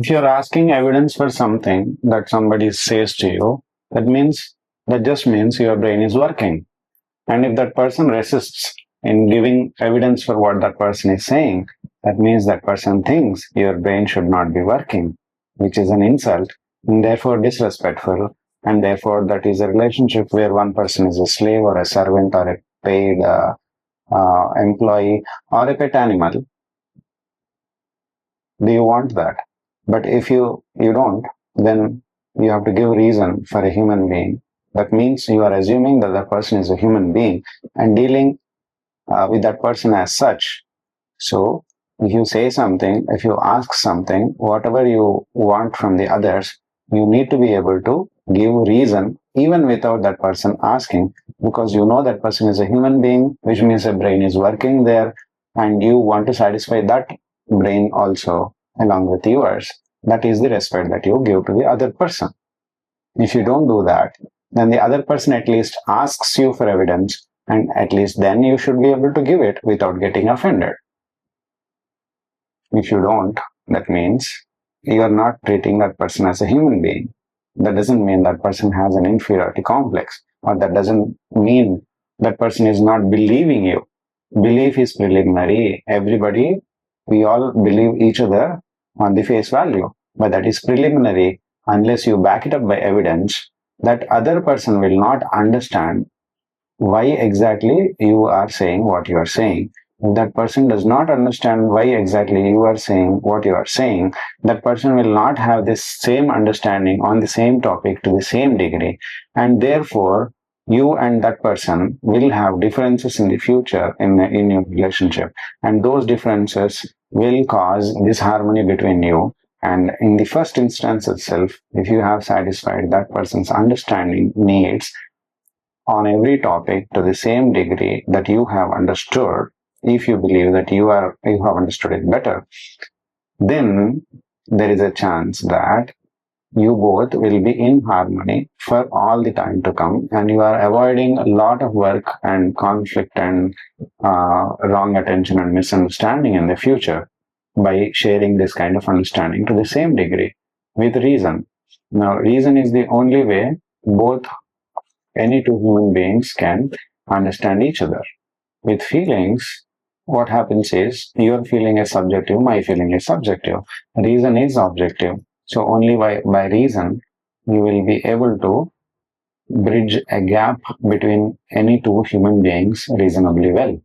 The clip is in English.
If you're asking evidence for something that somebody says to you, that just means your brain is working. And if that person resists in giving evidence for what that person is saying, that means that person thinks your brain should not be working, which is an insult and therefore disrespectful. And therefore, that is a relationship where one person is a slave or a servant or a paid employee or a pet animal. Do you want that? But if you don't, then you have to give reason for a human being. That means you are assuming that the person is a human being and dealing with that person as such. So if you say something, if you ask something, whatever you want from the others, you need to be able to give reason even without that person asking, because you know that person is a human being, which means the brain is working there, and you want to satisfy that brain also along with yours. That is the respect that you give to the other person. If you don't do that, then the other person at least asks you for evidence, and at least then you should be able to give it without getting offended. If you don't, that means you are not treating that person as a human being. That doesn't mean that person has an inferiority complex, or that doesn't mean that person is not believing you. Belief is preliminary. We all believe each other on the face value, but that is preliminary unless you back it up by evidence. That other person will not understand why exactly you are saying what you are saying. If that person does not understand why exactly you are saying what you are saying, that person will not have this same understanding on the same topic to the same degree. And therefore, you and that person will have differences in the future in your relationship. And those differences will cause disharmony between you. And in the first instance itself, if you have satisfied that person's understanding needs on every topic to the same degree that you have understood, if you believe that you have understood it better, then there is a chance that you both will be in harmony for all the time to come, and you are avoiding a lot of work and conflict and wrong attention and misunderstanding in the future by sharing this kind of understanding to the same degree with reason. Now, reason is the only way both any two human beings can understand each other. With feelings, what happens is your feeling is subjective, my feeling is subjective, reason is objective. So only by reason you will be able to bridge a gap between any two human beings reasonably well.